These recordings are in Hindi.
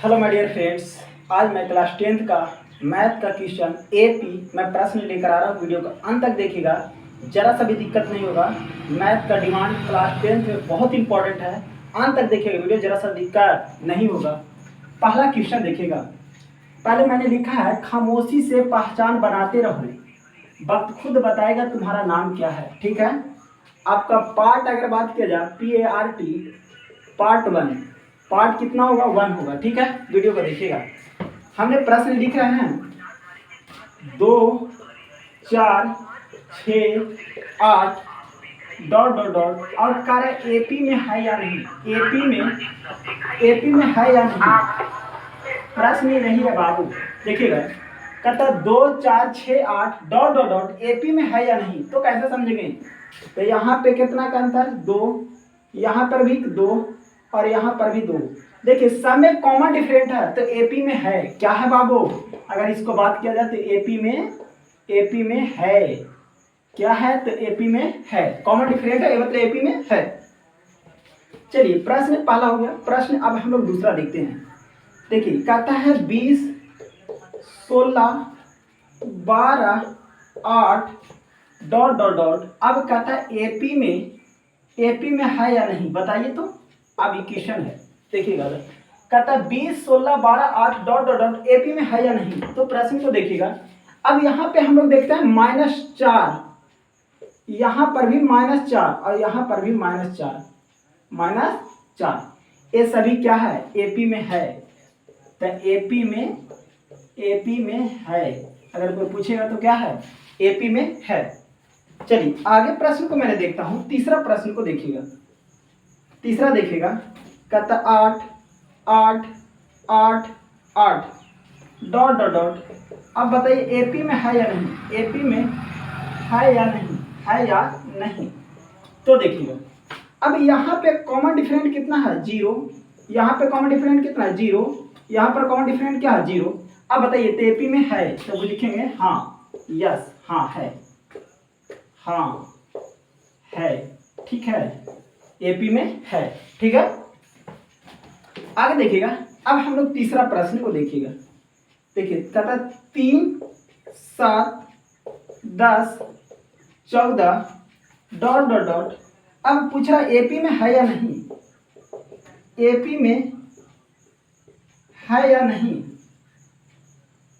हेलो माय डियर फ्रेंड्स, आज मैं क्लास 10th का मैथ का क्वेश्चन एपी मैं प्रश्न लेकर आ रहा हूँ। वीडियो का अंत तक देखिएगा, जरा सा भी दिक्कत नहीं होगा। मैथ का डिमांड क्लास 10th में बहुत इंपॉर्टेंट है। अंत तक देखिएगा वीडियो, जरा सा दिक्कत नहीं होगा। पहला क्वेश्चन देखिएगा। पहले मैंने लिखा है खामोशी से पहचान बनाते रहो, वक्त खुद बताएगा तुम्हारा नाम क्या है। ठीक है, आपका पार्ट अगर बात किया जाए PART पार्ट 1, पार्ट कितना होगा 1 होगा। ठीक है, वीडियो को देखिएगा। हमने प्रश्न लिख रहे हैं 2 4 6 8 डॉट डॉट डॉट और कह रहा है एपी में है या नहीं। एपी में है या नहीं, प्रश्न ये नहीं है बाबू। देखिएगा, कहता 2 4 6 8 डॉट डॉट डॉट एपी में है या नहीं, तो कैसे समझेंगे। तो यहाँ पे कितना का अंतर 2, यहाँ पर भी 2 और यहाँ पर भी 2। देखिए सब में कॉमन डिफरेंट है, तो एपी में है। क्या है बाबू, अगर इसको बात किया जाए तो एपी में है। क्या है, तो एपी में है। कॉमन डिफरेंट है, मतलब एपी में है। चलिए, प्रश्न पहला हो गया। प्रश्न अब हम लोग दूसरा देखते हैं। देखिए, कहता है 20 16 12 8 डॉट डॉट डॉट। अब कहता है एपी में है या नहीं, बताइए तो। अब इक्वेशन है, देखिएगा। कहता है 20 16 12 8 डॉट डॉट डॉट एपी में है या नहीं, तो प्रश्न को देखिएगा। अब यहाँ पे हम लोग देखते हैं -4, यहाँ पर भी -4 और यहाँ पर भी -4, ये सभी क्या है, एपी में है। तो एपी में है। अगर कोई पूछेगा तो क्या है, एपी में है। चलिए आगे प्रश्न को मैंने देखता हूं। तीसरा प्रश्न को देखिएगा। तीसरा देखिएगा, कहता 8 8 8 8 डॉट डॉट डॉट। अब बताइए एपी में है या नहीं, एपी में है या नहीं। तो देखिएगा, अब यहाँ पे कॉमन डिफरेंट कितना है 0, यहाँ पे कॉमन डिफरेंट कितना है 0, यहाँ पर कॉमन डिफरेंट क्या है 0। अब बताइए तो एपी में है, तो वो लिखेंगे हाँ, यस, हाँ है। ठीक है, एपी में है। ठीक है, आगे देखिएगा। अब हम लोग तीसरा प्रश्न को देखिएगा। देखिए, कहता 3 7 10 14 डॉट डॉट डॉट। अब पूछ रहा एपी में है या नहीं, एपी में है या नहीं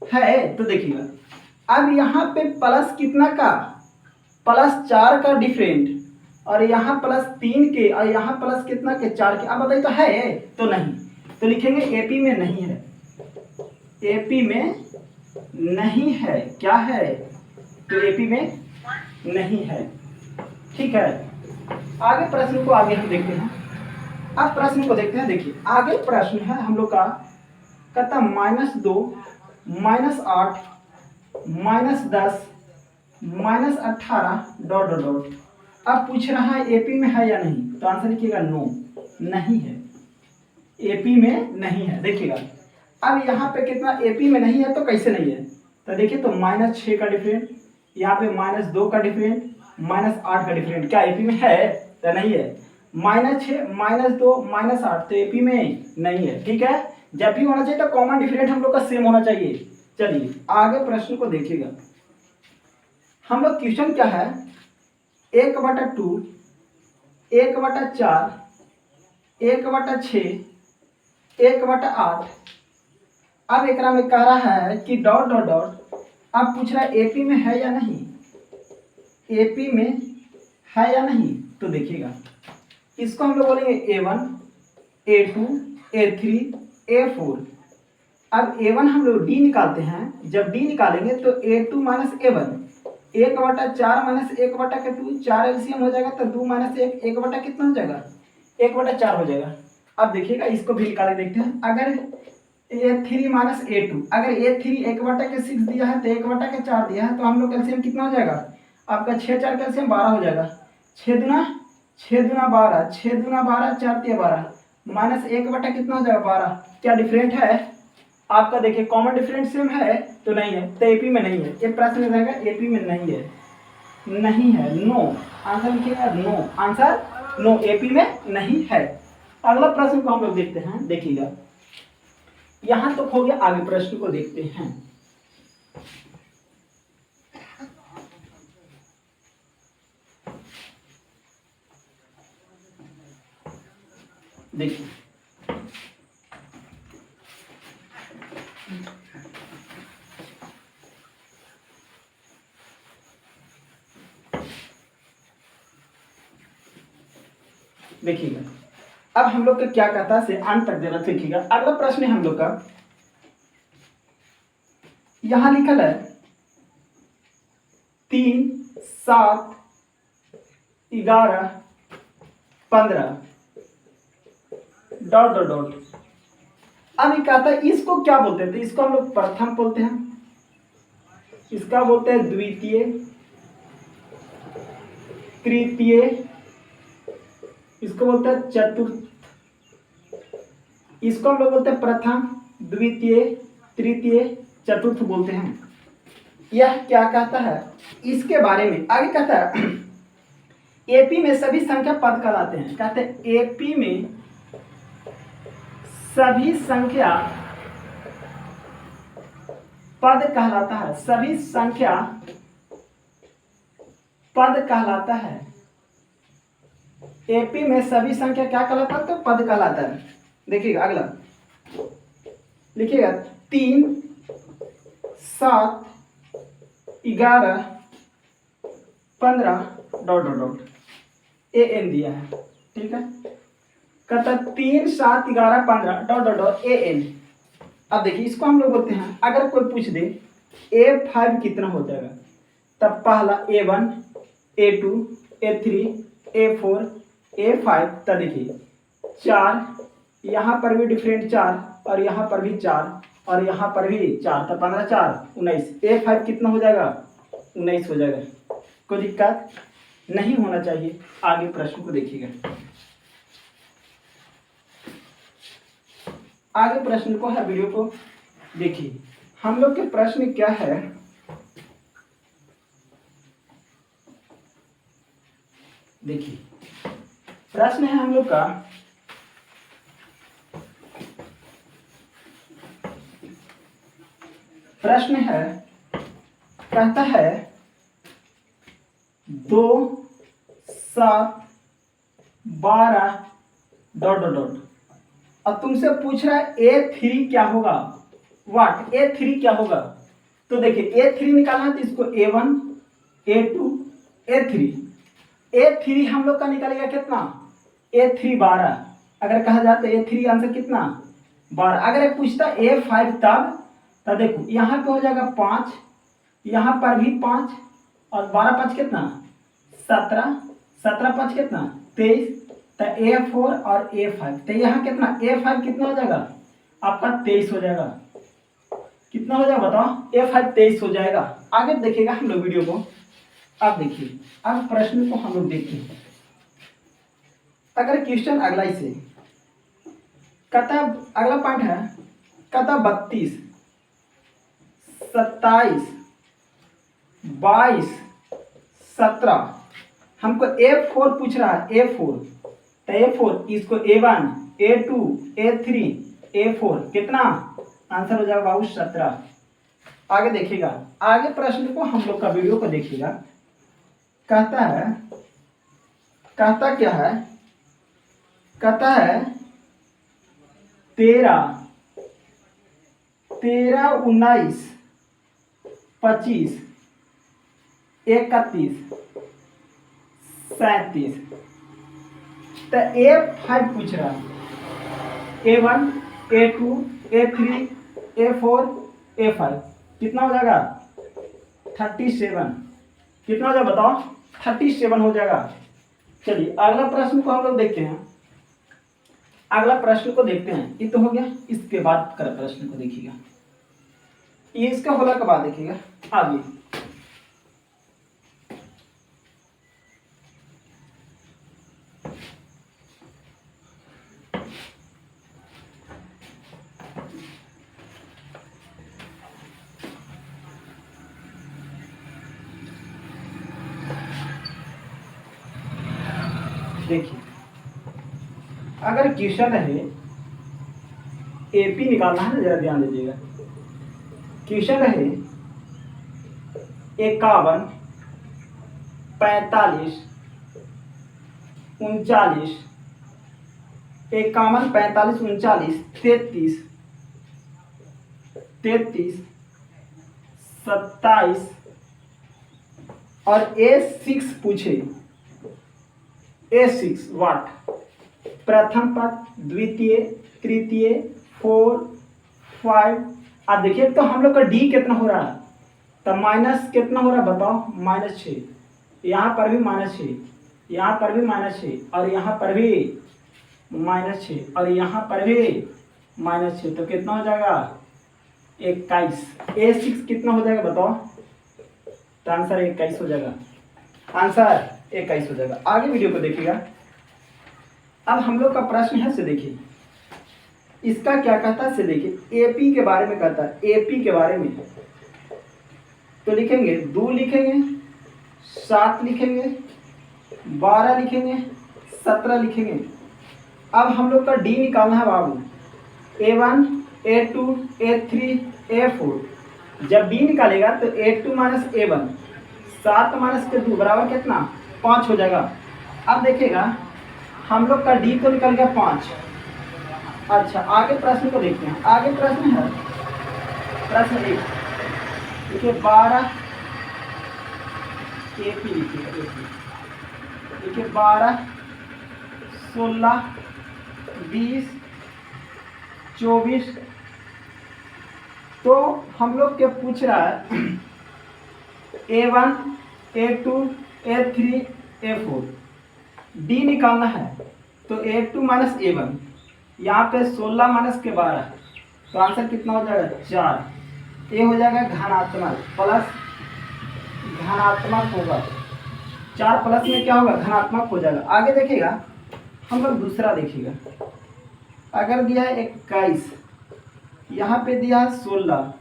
है। तो देखिएगा, अब यहाँ पे प्लस कितना का, +4 का डिफरेंट, और यहाँ +3 के, और यहाँ प्लस कितना के 4 के। अब बताइए तो है, तो नहीं, तो लिखेंगे एपी में नहीं है। एपी में नहीं है, क्या है, तो एपी में नहीं है। ठीक है, आगे प्रश्न को आगे हम देखते हैं। अब प्रश्न को देखते हैं। देखिए, आगे प्रश्न है हम लोग का, कहता -2 -8 -10 -18 डॉट डॉट डॉट। अब पूछ रहा है एपी में है या नहीं, तो आंसर लिखिएगा नो, नहीं है, एपी में नहीं है। देखिएगा, अब यहाँ पे कितना एपी में नहीं है, तो कैसे नहीं है, तो देखिए तो -6 का डिफरेंट, यहाँ पे -2 का डिफरेंट, -8 का डिफरेंट, क्या एपी में है, तो नहीं है। -6 -2 -8, तो एपी में नहीं है। ठीक है, जब भी होना चाहिए तो कॉमन डिफरेंट हम लोग का सेम होना चाहिए। चलिए आगे प्रश्न को देखिएगा। हम लोग क्वेश्चन क्या है, 1/2 1/4 1/6 1/8। अब एक में कह रहा है कि डॉट डॉट डॉट। अब पूछ रहा है एपी में है या नहीं, एपी में है या नहीं। तो देखिएगा, इसको हम लोग बोलेंगे A1 A2 A3 A4। अब A1 हम लोग D निकालते हैं, जब D निकालेंगे तो A2 - A1 1/4 - 1/2, 4 एलसीएम हो जाएगा, तो 2 - 1 1/, कितना हो जाएगा 1/4 हो जाएगा। अब देखिएगा, इसको भी निकाल के देखते हैं। अगर A3 - A2, अगर A3 1/6 दिया है, तो 1/4 दिया है, तो हम लोग कैल्शियम कितना हो जाएगा आपका, 6 4 कैल्शियम 12 हो जाएगा। 6 दूना 12, 6 दूना 12, 4 3 12, -1/, कितना हो जाएगा 12। क्या डिफरेंट है आपका, देखिए कॉमन डिफरेंट सेम है, तो नहीं है, तो एपी में नहीं है। ये प्रश्न में रहेगा एपी में नहीं है, नो। आंसर लिखिएगा नो, आंसर नो, एपी में नहीं है। अगला प्रश्न को हम लोग देखते हैं। देखिएगा, यहां तक हो गया। आगे प्रश्न को देखते हैं। देखिए देखिएगा, अब हम लोग का क्या कहता है से अंत तक देना देखिएगा। अगला प्रश्न है हम लोग का, यहां लिखल है 3, 7, 11, 15 डॉट डॉट डॉट। अब ये कहता है इसको क्या बोलते हैं, तो इसको हम लोग प्रथम बोलते हैं, इसका बोलते हैं द्वितीय, तृतीय, इसको बोलते हैं चतुर्थ, इसको हम लोग बोलते हैं प्रथम, द्वितीय, तृतीय, चतुर्थ बोलते हैं। यह क्या कहता है इसके बारे में, आगे कहता है एपी में सभी संख्या पद कहलाते हैं। कहते हैं एपी में सभी संख्या पद कहलाता है, सभी संख्या पद कहलाता है। एपी में सभी संख्या क्या कहलाता है, तो पद कहलाता है। देखिएगा अगला लिखिएगा 3, 7, 11, 15 dot dot dot a n दिया है, ठीक है। कहता 3, 7, 11, 15 dot dot dot a n. अब देखिए इसको हम लोग बोलते हैं, अगर कोई पूछ दे A5 कितना हो जाएगा, तब पहला A1, A2, A3, A4, A5, तब देखिए 4, यहाँ पर भी डिफरेंट 4 और यहाँ पर भी 4 और यहाँ पर भी 4, तब 15, 4, 19। A5 कितना हो जाएगा, 19 हो जाएगा। कोई दिक्कत नहीं होना चाहिए। आगे प्रश्न को देखिएगा, आगे प्रश्न को है, वीडियो को देखिए। हम लोग के प्रश्न क्या है, देखिए प्रश्न है हम लोग का, प्रश्न है कहता है 2, 7, 12 डॉट डॉट डॉट। अब तुमसे पूछ रहा है A3 क्या होगा, वाट A3 क्या होगा। तो देखिए A3 निकालना है, तो इसको A1, A2, A3, A3 हम लोग का निकलेगा कितना, A3 12। अगर कहा जाए तो A3 आंसर कितना, 12। अगर एक पूछता A5 तब देखो यहाँ पे हो जाएगा 5, यहाँ पर भी 5 और 12 5 कितना, 17, 17 5 कितना, 23, तो A4 और A5, तो यहाँ कितना A5 कितना हो जाएगा आपका 23 हो जाएगा। कितना हो जाएगा बताओ, A5 23 हो जाएगा। आगे देखिएगा हम लोग वीडियो को। अब देखिए, अब प्रश्न को हम लोग देखते हैं। अगर क्वेश्चन अगला इसे कहता, अगला पॉइंट है कहता 32, 27, 22, 17, हमको A4 पूछ रहा है, A4, तो A4 इसको A1, A2, A3, A4 कितना आंसर हो जाएगा बाबू 17। आगे देखिएगा, आगे प्रश्न को हम लोग का वीडियो को देखिएगा। कहता है, कहता क्या है, कहता है 13, 19, 25, 31, 37, तो A5 पूछ रहा है, A1, A2, A3, A4, A5 कितना हो जाएगा 37। कितना हो जाएगा बताओ, 37 हो जाएगा। चलिए अगला प्रश्न को हम लोग देखते हैं, अगला प्रश्न को देखते हैं। ये तो हो गया, इसके बाद कर प्रश्न को देखिएगा, ये इसका होला के बाद देखिएगा आगे। देखिए अगर क्वेश्चन है AP निकालना है, जरा ध्यान दीजिएगा। क्वेश्चन रहे 51, 45, 39, 51, 45, 39, 33, 27 और A6 पूछे। A6 वाट, प्रथम पद, द्वितीय, तृतीय, 4, 5। अब देखिए तो हम लोग का D कितना हो रहा है, तो माइनस कितना हो रहा है बताओ, -6। यहाँ पर भी -6, यहाँ पर भी -6 और यहाँ पर भी -6 और यहाँ पर भी -6, तो कितना हो जाएगा 21। A6 कितना हो जाएगा बताओ, तो आंसर 21 हो जाएगा, आंसर 21 हो जाएगा। आगे वीडियो को देखिएगा। अब हम लोग का प्रश्न है से देखिए, इसका क्या कहता है से देखिए, AP के बारे में कहता है, AP के बारे में तो लिखेंगे 2 लिखेंगे, 7 लिखेंगे, 12 लिखेंगे, 17 लिखेंगे। अब हम लोग का D निकालना है बाबू, A1, A2, A3, A4। जब D निकालेगा तो A2 माइनस A1, 7 माइनस के 2 बराबर कितना 5 हो जाएगा। अब देखिएगा हम लोग का D तो निकल गया 5। अच्छा आगे प्रश्न को देखते हैं। आगे प्रश्न है प्रश्न 1, देखिए 12 AP लिखिए, देखिए 12, 16, 20, 24। तो हम लोग क्या पूछ रहा है, A1, A2, A3, A4, D निकालना है। तो A2 माइनस A1, यहाँ पे 16 माइनस के 12, तो आंसर कितना हो जाएगा 4। ये हो जाएगा धनात्मक, प्लस धनात्मक होगा, 4 प्लस में क्या होगा धनात्मक हो जाएगा। आगे देखिएगा हम लोग दूसरा देखिएगा, अगर दिया है 21, यहाँ पे दिया है 16,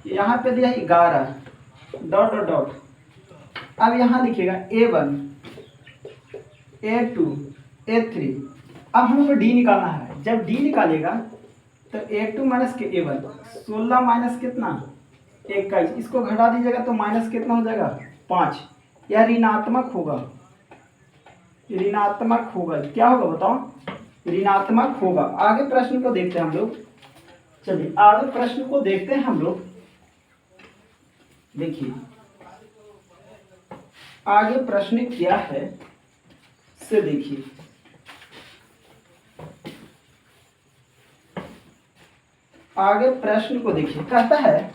यहाँ पे दिया है 11, डॉट डॉट डॉट। अब यहाँ लिखिएगा A1, A2, A3। अब हम लोग को D निकालना है। जब D निकालेगा तो A2 माइनस के A1, 16 माइनस कितना 21, इसको घटा दीजिएगा तो माइनस कितना हो जाएगा 5। यह ऋणात्मक होगा, ऋणात्मक होगा, क्या होगा बताओ, ऋणात्मक होगा। आगे प्रश्न को देखते हैं हम लोग, चलिए आगे प्रश्न को देखते हैं हम लोग। देखिए आगे प्रश्न क्या है से देखिए, आगे प्रश्न को देखिए, कहता है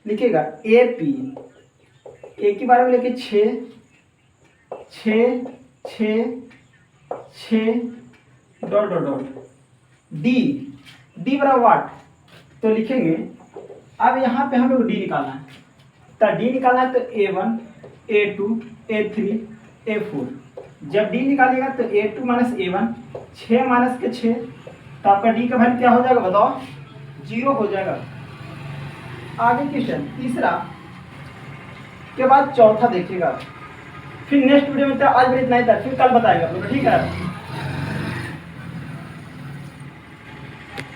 लिखेगा AP, A के बारे में लिखे 6, 6, 6, 6, डॉट डॉट डॉट। D बराबर वाट, तो लिखेंगे। अब यहाँ पे हम लोग D निकालना है, तो D निकालना है तो A1, A2, A3, A4। जब D निकालिएगा तो A2 माइनस A1, 6 माइनस के 6, तो आपका D का वैल्यू क्या हो जाएगा बताओ, 0 हो जाएगा। आगे क्वेश्चन तीसरा के बाद चौथा देखिएगा, फिर नेक्स्ट वीडियो में। तो आज भी इतना ही था, फिर कल बताएगा, ठीक है।